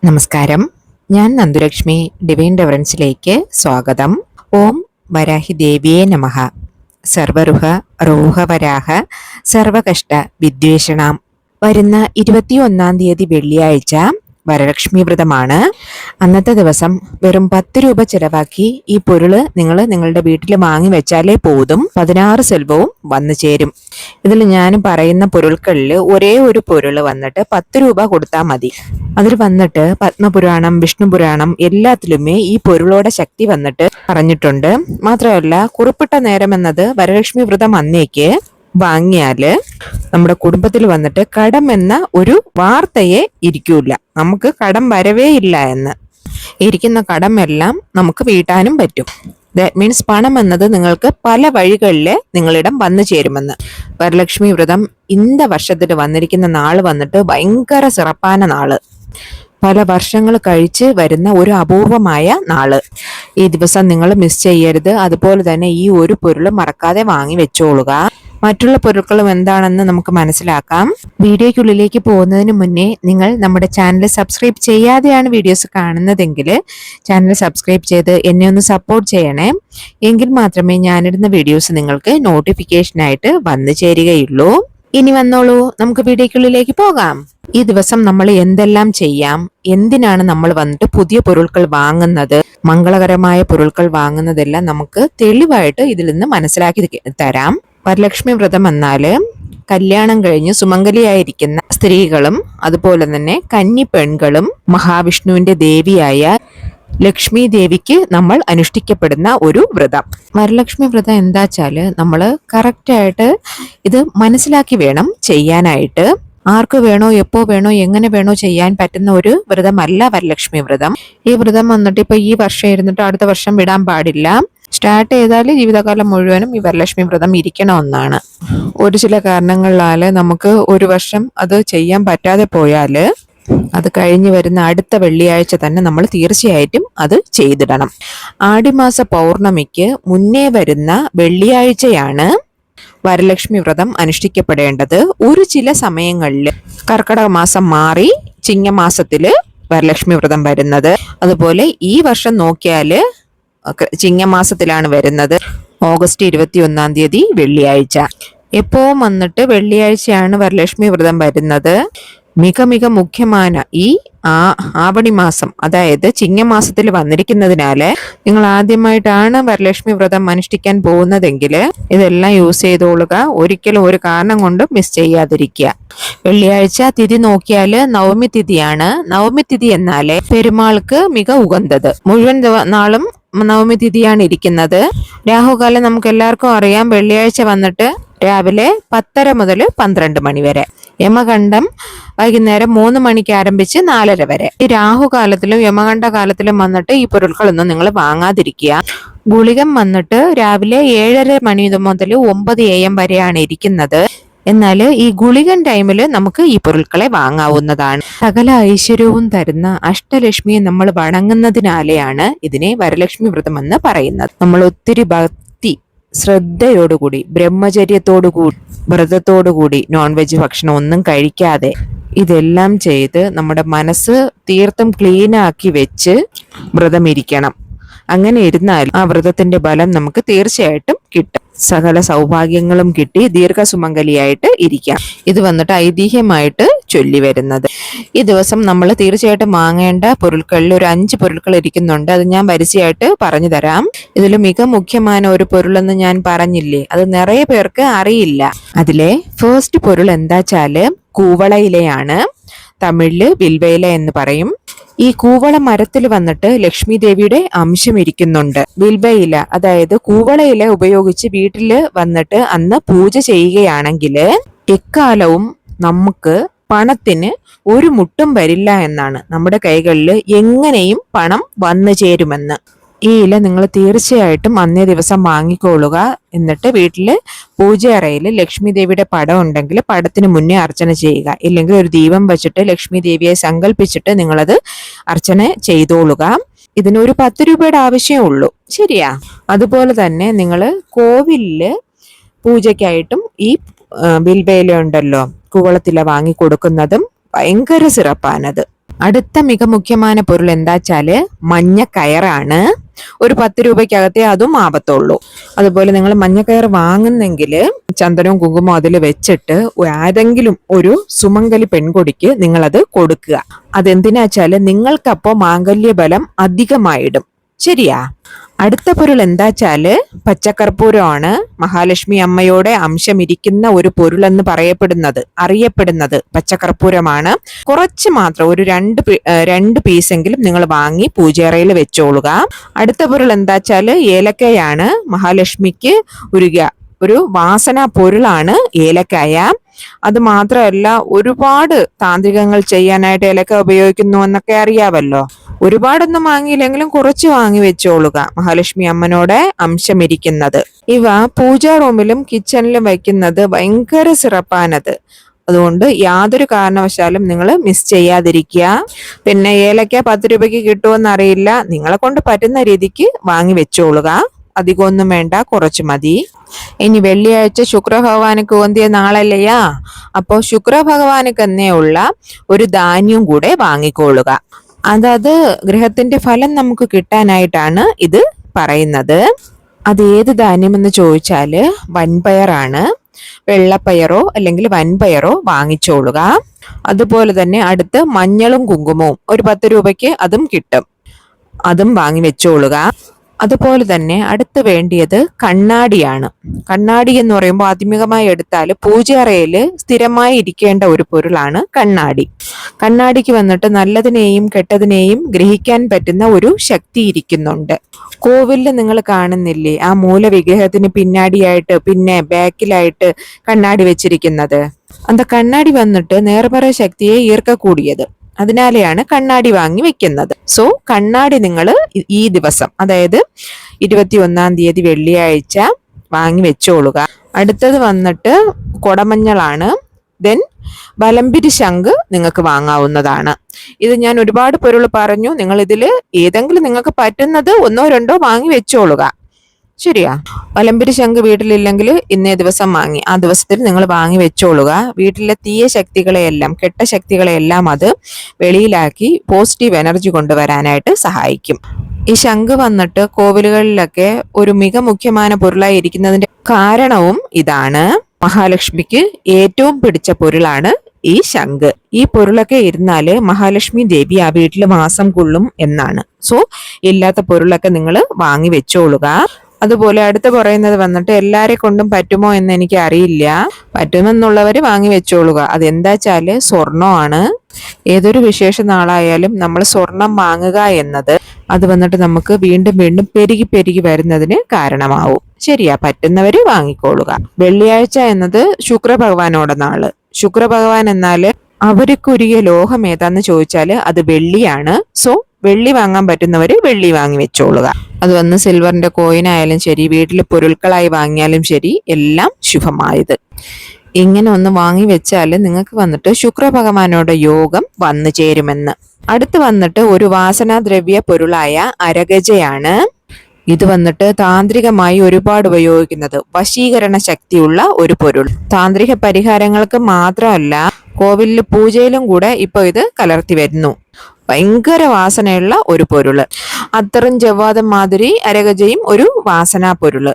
നമസ്കാരം. ഞാൻ നന്ദുലക്ഷ്മി. ഡിവൈൻ ഡെവറൻസിലേക്ക് സ്വാഗതം. ഓം വരാഹി ദേവിയേ നമഃ. സർവരുഹ റോഹവരാഹ സർവകഷ്ട വിദ്വേഷണാം. വരുന്ന 21 തീയതി വെള്ളിയാഴ്ച വരലക്ഷ്മി വ്രതമാണ്. അന്നത്തെ ദിവസം വെറും 10 രൂപ ചെലവാക്കി ഈ പൊരുള് നിങ്ങൾ നിങ്ങളുടെ വീട്ടിൽ വാങ്ങി വെച്ചാലേ പോതും 16 സെൽവവും വന്നു ചേരും. ഇതിൽ ഞാൻ പറയുന്ന പൊരുൾകളിൽ ഒരേ ഒരു പൊരുള് വന്നിട്ട് 10 രൂപ കൊടുത്താൽ മതി. അതിൽ വന്നിട്ട് പത്മപുരാണം, വിഷ്ണു പുരാണം എല്ലാത്തിലുമേ ഈ പൊരുളോടെ ശക്തി വന്നിട്ട് പറഞ്ഞിട്ടുണ്ട്. മാത്രമല്ല, കുറിപ്പിട്ട നേരം എന്നത് വരലക്ഷ്മി വ്രതം അന്നേക്ക് വാങ്ങിയാല് നമ്മുടെ കുടുംബത്തിൽ വന്നിട്ട് കടം എന്ന ഒരു വാർത്തയെ ഇരിക്കൂല. നമുക്ക് കടം വരവേ ഇല്ല എന്ന്. ഇരിക്കുന്ന കടം എല്ലാം നമുക്ക് വീട്ടാനും പറ്റും. ദാറ്റ് മീൻസ് പണം എന്നത് നിങ്ങൾക്ക് പല വഴികളിൽ നിങ്ങളിടം വന്നു ചേരുമെന്ന്. വരലക്ഷ്മി വ്രതം இந்த വർഷത്തിൽ വന്നിരിക്കുന്ന നാള് വന്നിട്ട് ഭയങ്കര സിറപ്പാന നാള്. പല വർഷങ്ങൾ കഴിച്ച് വരുന്ന ഒരു അപൂർവമായ നാള്. ഈ ദിവസം നിങ്ങൾ മിസ് ചെയ്യരുത്. അതുപോലെ തന്നെ ഈ ഒരു പൊരുൾ മറക്കാതെ വാങ്ങി വെച്ചോളുക. മറ്റുള്ള പൊരുൾകളും എന്താണെന്ന് നമുക്ക് മനസ്സിലാക്കാം. വീഡിയോയ്ക്കുള്ളിലേക്ക് പോകുന്നതിന് മുന്നേ നിങ്ങൾ നമ്മുടെ ചാനൽ സബ്സ്ക്രൈബ് ചെയ്യാതെയാണ് വീഡിയോസ് കാണുന്നതെങ്കിൽ ചാനൽ സബ്സ്ക്രൈബ് ചെയ്ത് എന്നെ ഒന്ന് സപ്പോർട്ട് ചെയ്യണേ. എങ്കിൽ മാത്രമേ ഞാനിടുന്ന വീഡിയോസ് നിങ്ങൾക്ക് നോട്ടിഫിക്കേഷനായിട്ട് വന്നു ചേരുകയുള്ളൂ. ഇനി വന്നോളൂ, നമുക്ക് വീഡിയോയ്ക്കുള്ളിലേക്ക് പോകാം. ഈ ദിവസം നമ്മൾ എന്തെല്ലാം ചെയ്യാം, എന്തിനാണ് നമ്മൾ വന്നിട്ട് പുതിയ പൊരുൾകൾ വാങ്ങുന്നത്, മംഗളകരമായ പൊരുൾകൾ വാങ്ങുന്നതെല്ലാം നമുക്ക് തെളിവായിട്ട് ഇതിൽ നിന്ന് മനസ്സിലാക്കി തരാം. വരലക്ഷ്മി വ്രതം എന്നാല് കല്യാണം കഴിഞ്ഞ് സുമംഗലിയായിരിക്കുന്ന സ്ത്രീകളും അതുപോലെ തന്നെ കന്നി പെൺകളും മഹാവിഷ്ണുവിന്റെ ദേവിയായ ലക്ഷ്മി ദേവിക്ക് നമ്മൾ അനുഷ്ഠിക്കപ്പെടുന്ന ഒരു വ്രതം. വരലക്ഷ്മി വ്രതം എന്താ വെച്ചാല് നമ്മള് കറക്റ്റായിട്ട് ഇത് മനസ്സിലാക്കി വേണം ചെയ്യാനായിട്ട്. ആർക്ക് വേണോ, എപ്പോ വേണോ, എങ്ങനെ വേണോ ചെയ്യാൻ പറ്റുന്ന ഒരു വ്രതമല്ല വരലക്ഷ്മി വ്രതം. ഈ വ്രതം വന്നിട്ട് ഇപ്പൊ ഈ വർഷം ഇരുന്നിട്ട് അടുത്ത വർഷം വിടാൻ പാടില്ല. സ്റ്റാർട്ട് ചെയ്താൽ ജീവിതകാലം മുഴുവനും ഈ വരലക്ഷ്മി വ്രതം ഇരിക്കണമെന്നാണ്. ഒരു ചില കാരണങ്ങളാല് നമുക്ക് ഒരു വർഷം അത് ചെയ്യാൻ പറ്റാതെ പോയാല് അത് കഴിഞ്ഞ് വരുന്ന അടുത്ത വെള്ളിയാഴ്ച തന്നെ നമ്മൾ തീർച്ചയായിട്ടും അത് ചെയ്തിടണം. ആടിമാസ പൗർണമിക്ക് മുന്നേ വരുന്ന വെള്ളിയാഴ്ചയാണ് വരലക്ഷ്മി വ്രതം അനുഷ്ഠിക്കപ്പെടേണ്ടത്. ഒരു ചില സമയങ്ങളിൽ കർക്കിടക മാസം മാറി ചിങ്ങമാസത്തില് വരലക്ഷ്മി വ്രതം വരുന്നത്. അതുപോലെ ഈ വർഷം നോക്കിയാല് ചിങ്ങമാസത്തിലാണ് വരുന്നത്. ഓഗസ്റ്റ് 21 തീയതി വെള്ളിയാഴ്ച. എപ്പോഴും വന്നിട്ട് വെള്ളിയാഴ്ചയാണ് വരലക്ഷ്മി വ്രതം വരുന്നത്. മിക മിക മുഖ്യமான ഈ ആവണി മാസം, അതായത് ചിങ്ങമാസത്തിൽ വന്നിരിക്കുന്നതിനാല് നിങ്ങൾ ആദ്യമായിട്ടാണ് വരലക്ഷ്മി വ്രതം അനുഷ്ഠിക്കാൻ പോകുന്നതെങ്കിൽ ഇതെല്ലാം യൂസ് ചെയ്തോളുക. ഒരിക്കലും ഒരു കാരണം കൊണ്ടും മിസ് ചെയ്യാതിരിക്കുക. വെള്ളിയാഴ്ച തിഥി നോക്കിയാല് നവമി തിഥിയാണ്. നവമി തിഥി എന്നാലേ പെരുമാൾക്ക് മിക ഉകന്തത്. മുഴുവൻ നാളും നവമി തിഥിയാണ് ഇരിക്കുന്നത്. രാഹുകാലം നമുക്ക് എല്ലാവർക്കും അറിയാം. വെള്ളിയാഴ്ച വന്നിട്ട് രാവിലെ 10:30 മുതൽ 12 മണി വരെ. യമകണ്ഠം വൈകുന്നേരം 3 മണിക്ക് ആരംഭിച്ച് 4:30 വരെ. ഈ രാഹുകാലത്തിലും യമകണ്ഠ കാലത്തിലും വന്നിട്ട് ഈ പൊരുൾകളൊന്നും നിങ്ങൾ വാങ്ങാതിരിക്കുക. ഗുളികം വന്നിട്ട് രാവിലെ 7:30 മണി മുതൽ 9 AM വരെയാണ് ഇരിക്കുന്നത്. എന്നാൽ ഈ ഗുളികൻ ടൈമിൽ നമുക്ക് ഈ പൊരുൾക്കളെ വാങ്ങാവുന്നതാണ്. സകല ഐശ്വര്യവും തരുന്ന അഷ്ടലക്ഷ്മിയെ നമ്മൾ വണങ്ങുന്നതിനാലെയാണ് ഇതിനെ വരലക്ഷ്മി വ്രതം എന്ന് പറയുന്നത്. നമ്മൾ ഒത്തിരി ഭക്തി ശ്രദ്ധയോടുകൂടി ബ്രഹ്മചര്യത്തോടുകൂടി വ്രതത്തോടുകൂടി നോൺ വെജ് ഭക്ഷണം ഒന്നും കഴിക്കാതെ ഇതെല്ലാം ചെയ്ത് നമ്മുടെ മനസ്സ് തീർത്തും ക്ലീനാക്കി വെച്ച് വ്രതം ഇരിക്കണം. അങ്ങനെ ഇരുന്നാൽ ആ വ്രതത്തിന്റെ ഫലം നമുക്ക് തീർച്ചയായിട്ടും കിട്ടും. സകല സൗഭാഗ്യങ്ങളും കിട്ടി ദീർഘസുമംഗലിയായിട്ട് ഇരിക്കാം. ഇത് വന്നിട്ട് ഐതിഹ്യമായിട്ട് ചൊല്ലി വരുന്നത്. ഈ ദിവസം നമ്മൾ തീർച്ചയായിട്ടും വാങ്ങേണ്ട പൊരുൾകളിൽ ഒരു 5 പൊരുൾകൾ ഇരിക്കുന്നുണ്ട്. അത് ഞാൻ വരിസയായിട്ട് പറഞ്ഞു തരാം. ഇതിൽ മിക മുഖ്യമായ ഒരു പൊരുളെന്ന് ഞാൻ പറഞ്ഞില്ലേ, അത് നിറയെ പേർക്ക് അറിയില്ല. അതിലെ ഫസ്റ്റ് പൊരുൾ എന്താച്ചാല് കൂവളയിലയാണ്. തമിഴില് വിൽവയില എന്ന് പറയും. ഈ കൂവള മരത്തിൽ വന്നിട്ട് ലക്ഷ്മി ദേവിയുടെ അംശം ഇരിക്കുന്നുണ്ട്. വിൽവയില, അതായത് കൂവളയില ഉപയോഗിച്ച് വീട്ടില് വന്നിട്ട് അന്ന് പൂജ ചെയ്യുകയാണെങ്കിൽ എക്കാലവും നമുക്ക് പണത്തിന് ഒരു മുട്ടും വരില്ല എന്നാണ്. നമ്മുടെ കൈകളിൽ എങ്ങനെയും പണം വന്നു ചേരുമെന്ന്. ഈ ഇല നിങ്ങൾ തീർച്ചയായിട്ടും അന്നേ ദിവസം വാങ്ങിക്കൊള്ളുക. എന്നിട്ട് വീട്ടില് പൂജയറയിൽ ലക്ഷ്മി ദേവിയുടെ പടം ഉണ്ടെങ്കിൽ പടത്തിന് മുന്നേ അർച്ചന ചെയ്യുക. ഇല്ലെങ്കിൽ ഒരു ദീപം വെച്ചിട്ട് ലക്ഷ്മി ദേവിയെ സങ്കല്പിച്ചിട്ട് നിങ്ങളത് അർച്ചന ചെയ്തോളുക. ഇതിനൊരു 10 രൂപയുടെ ആവശ്യമേ ഉള്ളൂ. ശരിയാ? അതുപോലെ തന്നെ നിങ്ങൾ കോവിലില് പൂജയ്ക്കായിട്ടും ഈ ബിൽബയില ഉണ്ടല്ലോ, കൂവളത്തില വാങ്ങി കൊടുക്കുന്നതും ഭയങ്കര സിറപ്പാനത്. അടുത്ത മിക മുഖ്യമായ പൊരുൾ എന്താച്ചാല് മഞ്ഞക്കയറാണ്. ഒരു 10 രൂപയ്ക്കകത്തേ അതും ആവത്തുള്ളൂ. അതുപോലെ നിങ്ങൾ മഞ്ഞക്കയർ വാങ്ങുന്നെങ്കിൽ ചന്ദനവും കുങ്കുമവും അതിൽ വെച്ചിട്ട് ഏതെങ്കിലും ഒരു സുമംഗലി പെൺകൊടിക്ക് നിങ്ങളത് കൊടുക്കുക. അതെന്തിനാച്ചാല് നിങ്ങൾക്കപ്പോ മാംഗല്യബലം അധികമായിടും. ശരിയാ. അടുത്ത പൊരുൾ എന്താച്ചാല് പച്ചക്കർപ്പൂരമാണ്. മഹാലക്ഷ്മി അമ്മയോടെ അംശമിരിക്കുന്ന ഒരു പൊരുളെന്ന് അറിയപ്പെടുന്നത് പച്ചക്കർപ്പൂരമാണ്. കുറച്ച് മാത്രം ഒരു രണ്ട് പീസെങ്കിലും നിങ്ങൾ വാങ്ങി പൂജയറയിൽ വെച്ചോളുക. അടുത്ത പൊരുൾ എന്താച്ചാല് ഏലക്കയാണ്. മഹാലക്ഷ്മിക്ക് ഒരു വാസന പൊരുളാണ് ഏലക്കായ. അത് മാത്രമല്ല, ഒരുപാട് താന്ത്രികങ്ങൾ ചെയ്യാനായിട്ട് ഏലക്ക ഉപയോഗിക്കുന്നു എന്നൊക്കെ അറിയാവല്ലോ. ഒരുപാടൊന്നും വാങ്ങിയില്ലെങ്കിലും കുറച്ച് വാങ്ങി വെച്ചോളുക. മഹാലക്ഷ്മി അമ്മനോടെ അംശമിരിക്കുന്നത്. ഇവ പൂജാ റൂമിലും കിച്ചണിലും വയ്ക്കുന്നത് ഭയങ്കര സിറപ്പാനത്. അതുകൊണ്ട് യാതൊരു കാരണവശാലും നിങ്ങൾ മിസ് ചെയ്യാതിരിക്കുക. പിന്നെ ഏലക്ക 10 രൂപയ്ക്ക് കിട്ടുമെന്ന് അറിയില്ല. നിങ്ങളെ കൊണ്ട് പറ്റുന്ന രീതിക്ക് വാങ്ങി വെച്ചോളുക. അധികമൊന്നും വേണ്ട, കുറച്ച് മതി. ഇനി വെള്ളിയാഴ്ച ശുക്രഭഗവാനുക്ക് ഓന്തിയ നാളല്ലയാ. അപ്പോ ശുക്രഭഗവാനുക്ക് തന്നെയുള്ള ഒരു ധാന്യം കൂടെ വാങ്ങിക്കൊള്ളുക. അതത് ഗ്രഹത്തിന്റെ ഫലം നമുക്ക് കിട്ടാനായിട്ടാണ് ഇത് പറയുന്നത്. അത് ഏത് ധാന്യം എന്ന് ചോദിച്ചാല് വൻപയറാണ്. വെള്ളപ്പയറോ അല്ലെങ്കിൽ വൻപയറോ വാങ്ങിച്ചോളുക. അതുപോലെ തന്നെ അടുത്ത് മഞ്ഞളും കുങ്കുമവും ഒരു 10 രൂപയ്ക്ക് അതും കിട്ടും. അതും വാങ്ങി വെച്ചോളുക. അതുപോലെ തന്നെ അടുത്ത് വേണ്ടിയത് കണ്ണാടിയാണ്. കണ്ണാടി എന്ന് പറയുമ്പോൾ ആത്മീകമായി എടുത്താൽ പൂജയറയിൽ സ്ഥിരമായി ഇരിക്കേണ്ട ഒരു പൊരുളാണ് കണ്ണാടി. കണ്ണാടിക്ക് വന്നിട്ട് നല്ലതിനെയും കെട്ടതിനെയും ഗ്രഹിക്കാൻ പറ്റുന്ന ഒരു ശക്തി ഇരിക്കുന്നുണ്ട്. കോവിലിൽ നിങ്ങൾ കാണുന്നില്ലേ ആ മൂലവിഗ്രഹത്തിന് പിന്നാടിയായിട്ട് പിന്നെ ബാക്കിലായിട്ട് കണ്ണാടി വെച്ചിരിക്കുന്നത്? അത് കണ്ണാടി വന്നിട്ട് നേർമറ ശക്തിയെ ഈർക്കക്കൂടിയത്. അതിനാലെയാണ് കണ്ണാടി വാങ്ങി വെക്കുന്നത്. സോ കണ്ണാടി നിങ്ങൾ ഈ ദിവസം, അതായത് 21-ാം തീയതി വെള്ളിയാഴ്ച വാങ്ങി വെച്ചോളുക. അടുത്തത് വന്നിട്ട് കൊടമഞ്ഞളാണ്. ദെൻ വലമ്പിരി ശംഖ് നിങ്ങൾക്ക് വാങ്ങാവുന്നതാണ്. ഇത് ഞാൻ ഒരുപാട് പൊരുൾ പറഞ്ഞു. നിങ്ങൾ ഇതിൽ ഏതെങ്കിലും നിങ്ങൾക്ക് പറ്റുന്നത് 1-2 വാങ്ങി വെച്ചോളുക. ശരിയാ. വലമ്പിരി ശംഖ് വീട്ടിലില്ലെങ്കിൽ ഇന്നേ ദിവസം വാങ്ങി ആ ദിവസത്തിൽ നിങ്ങൾ വാങ്ങി വെച്ചോളുക. വീട്ടിലെ തീയ ശക്തികളെയെല്ലാം കെട്ട ശക്തികളെയെല്ലാം അത് വെളിയിലാക്കി പോസിറ്റീവ് എനർജി കൊണ്ടുവരാനായിട്ട് സഹായിക്കും. ഈ ശംഖ് വന്നിട്ട് കോവിലുകളിലൊക്കെ ഒരു മിക മുഖ്യമായ പൊരുളായി ഇരിക്കുന്നതിന്റെ കാരണവും ഇതാണ്. മഹാലക്ഷ്മിക്ക് ഏറ്റവും പിടിച്ച പൊരുളാണ് ഈ ശംഖ്. ഈ പൊരുളൊക്കെ ഇരുന്നാല് മഹാലക്ഷ്മി ദേവി ആ വീട്ടിൽ വാസം കൊള്ളും എന്നാണ്. സോ ഇല്ലാത്ത പൊരുളൊക്കെ നിങ്ങൾ വാങ്ങി വെച്ചോളുക. അതുപോലെ അടുത്ത് പറയുന്നത് വന്നിട്ട് എല്ലാരെ കൊണ്ടും പറ്റുമോ എന്ന് എനിക്ക് അറിയില്ല. പറ്റുമെന്നുള്ളവർ വാങ്ങി വെച്ചോളുക. അതെന്താച്ചാല് സ്വർണ്ണമാണ്. ഏതൊരു വിശേഷ നാളായാലും നമ്മൾ സ്വർണം വാങ്ങുക എന്നത് അത് വന്നിട്ട് നമുക്ക് വീണ്ടും വീണ്ടും പെരുകി പെരുകി വരുന്നതിന് കാരണമാവും. ശരിയാ. പറ്റുന്നവര് വാങ്ങിക്കോളുക. വെള്ളിയാഴ്ച എന്നത് ശുക്രഭഗവാനോടെ നാള്. ശുക്രഭഗവാൻ എന്നാല് അവർക്കുரிய ലോഹം ഏതാന്ന് ചോദിച്ചാല് അത് വെള്ളിയാണ്. സോ വെള്ളി വാങ്ങാൻ പറ്റുന്നവര് വെള്ളി വാങ്ങി വെച്ചോളുക. അത് വന്ന് സിൽവറിന്റെ കോയിനായാലും ശരി, വീട്ടിൽ പൊരുൾക്കളായി വാങ്ങിയാലും ശരി, എല്ലാം ശുഭമായത്. ഇങ്ങനെ ഒന്ന് വാങ്ങി വെച്ചാൽ നിങ്ങൾക്ക് വന്നിട്ട് ശുക്രഭഗവാനോട് യോഗം വന്നു ചേരുമെന്ന്. അടുത്ത് വന്നിട്ട് ഒരു വാസനാദ്രവ്യ പൊരുളായ അരഗജയാണ്. ഇത് വന്നിട്ട് താന്ത്രികമായി ഒരുപാട് ഉപയോഗിക്കുന്നത് വശീകരണ ശക്തിയുള്ള ഒരു പൊരുൾ. താന്ത്രിക പരിഹാരങ്ങൾക്ക് മാത്രമല്ല, കോവിലിൽ പൂജയിലും കൂടെ ഇപ്പൊ ഇത് കലർത്തി വരുന്നു. ഭയങ്കര വാസനയുള്ള ഒരു പൊരുള്. അത്തറും ജവാദം മാതിരി അരഗജയും ഒരു വാസനാ പൊരുള്,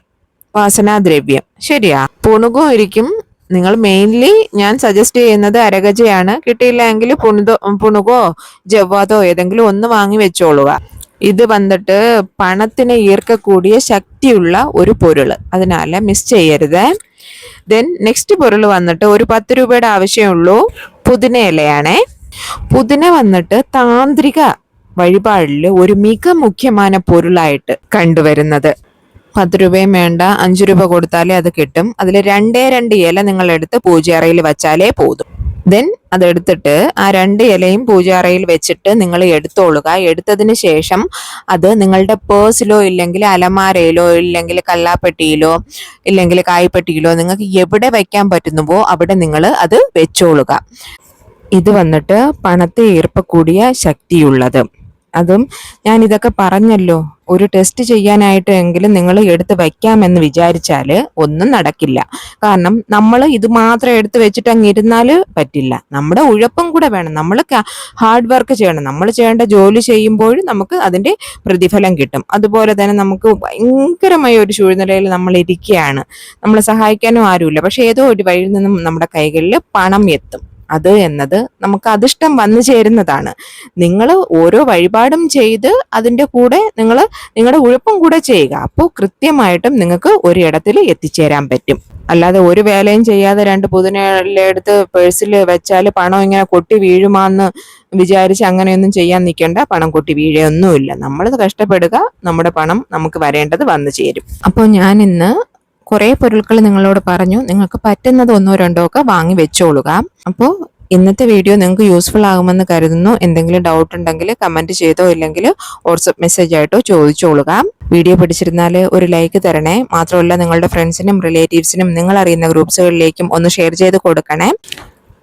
വാസനാദ്രവ്യം. ശരിയാ. പുണുകവും ഇരിക്കും. നിങ്ങൾ മെയിൻലി ഞാൻ സജസ്റ്റ് ചെയ്യുന്നത് അരഗജയാണ്. കിട്ടിയില്ല എങ്കിൽ പുണുകോ ജവാദോ ഏതെങ്കിലും ഒന്ന് വാങ്ങി വെച്ചോളുക. ഇത് വന്നിട്ട് പണത്തിനെ ഈർക്കക്കൂടിയ ശക്തിയുള്ള ഒരു പൊരുള്. അതിനാല് മിസ് ചെയ്യരുത്. ദെൻ നെക്സ്റ്റ് പൊരുൾ വന്നിട്ട് ഒരു 10 രൂപയുടെ ആവശ്യമുള്ളൂ. പുതിന ഇലയാണേ. പുതിന വന്നിട്ട് താന്ത്രിക വഴിപാടിൽ ഒരു മിക മുഖ്യമായ പൊരുളായിട്ട് കണ്ടുവരുന്നത്. 10 രൂപയും വേണ്ട, 5 രൂപ കൊടുത്താലേ അത് കിട്ടും. അതിൽ 2 ഇല നിങ്ങൾ എടുത്ത് പൂജയറയിൽ വെച്ചാലേ പോതും. ദെൻ അതെടുത്തിട്ട് ആ 2 ഇലയും പൂജയറയിൽ വെച്ചിട്ട് നിങ്ങൾ എടുത്തോളുക. എടുത്തതിന് ശേഷം അത് നിങ്ങളുടെ പേഴ്സിലോ ഇല്ലെങ്കിൽ അലമാരയിലോ ഇല്ലെങ്കിൽ കല്ലാപ്പെട്ടിയിലോ ഇല്ലെങ്കിൽ കായ്പെട്ടിയിലോ നിങ്ങൾക്ക് എവിടെ വയ്ക്കാൻ പറ്റുന്നുവോ അവിടെ നിങ്ങൾ അത് വെച്ചോളുക. ഇത് വന്നിട്ട് പണത്തെ ഈർപ്പക്കൂടിയ ശക്തിയുള്ളത്. അതും ഞാൻ ഇതൊക്കെ പറഞ്ഞല്ലോ, ഒരു ടെസ്റ്റ് ചെയ്യാനായിട്ട് എങ്കിലും നിങ്ങൾ എടുത്ത് വയ്ക്കാമെന്ന് വിചാരിച്ചാൽ ഒന്നും നടക്കില്ല. കാരണം നമ്മൾ ഇത് മാത്രം എടുത്ത് വെച്ചിട്ട് അങ്ങ് ഇരുന്നാൽ പറ്റില്ല. നമ്മുടെ ഉഴപ്പും കൂടെ വേണം. നമ്മൾ ഹാർഡ് വർക്ക് ചെയ്യണം. നമ്മൾ ചെയ്യേണ്ട ജോലി ചെയ്യുമ്പോൾ നമുക്ക് അതിന്റെ പ്രതിഫലം കിട്ടും. അതുപോലെ തന്നെ നമുക്ക് ഭയങ്കരമായ ഒരു ചൂഴ്നിലയിൽ നമ്മൾ ഇരിക്കുകയാണ്, നമ്മളെ സഹായിക്കാനും ആരുമില്ല, പക്ഷെ ഏതോ ഒരു വഴിയിൽ നിന്നും നമ്മുടെ കൈകളിൽ പണം എത്തും. അത് എന്നത് നമുക്ക് അധിഷ്ടം വന്നു ചേരുന്നതാണ്. നിങ്ങൾ ഓരോ വഴിപാടും ചെയ്ത് അതിൻ്റെ കൂടെ നിങ്ങളുടെ ഉഴപ്പും കൂടെ ചെയ്യുക. അപ്പോൾ കൃത്യമായിട്ടും നിങ്ങൾക്ക് ഒരിടത്തിൽ എത്തിച്ചേരാൻ പറ്റും. അല്ലാതെ ഒരു വേലയും ചെയ്യാതെ 2 പുതിനെടുത്ത് പേഴ്സിൽ വെച്ചാൽ പണം ഇങ്ങനെ കൊട്ടി വീഴുമാന്ന് വിചാരിച്ച് അങ്ങനെയൊന്നും ചെയ്യാൻ നിൽക്കേണ്ട. പണം കൊട്ടി വീഴൊന്നുമില്ല. നമ്മൾ കഷ്ടപ്പെടുക, നമ്മുടെ പണം നമുക്ക് വരേണ്ടത് വന്നു ചേരും. അപ്പോൾ ഞാൻ ഇന്ന് കുറേ പൊരുൾകൾ നിങ്ങളോട് പറഞ്ഞു. നിങ്ങൾക്ക് പറ്റുന്നത് 1-2 ഒക്കെ വാങ്ങി വെച്ചോളുക. അപ്പോൾ ഇന്നത്തെ വീഡിയോ നിങ്ങൾക്ക് യൂസ്ഫുൾ ആകുമെന്ന് കരുതുന്നു. എന്തെങ്കിലും ഡൗട്ട് ഉണ്ടെങ്കിൽ കമന്റ് ചെയ്തോ ഇല്ലെങ്കിൽ വാട്സപ്പ് മെസ്സേജ് ആയിട്ടോ ചോദിച്ചോളുക. വീഡിയോ പിടിച്ചിരുന്നാൽ ഒരു ലൈക്ക് തരണേ. മാത്രമല്ല നിങ്ങളുടെ ഫ്രണ്ട്സിനും റിലേറ്റീവ്സിനും നിങ്ങൾ അറിയുന്ന ഗ്രൂപ്പ്സുകളിലേക്കും ഒന്ന് ഷെയർ ചെയ്ത് കൊടുക്കണേ.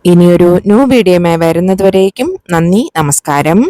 ഇനിയൊരു ന്യൂ വീഡിയോയുമായി വരുന്നത് വരേക്കും നന്ദി, നമസ്കാരം.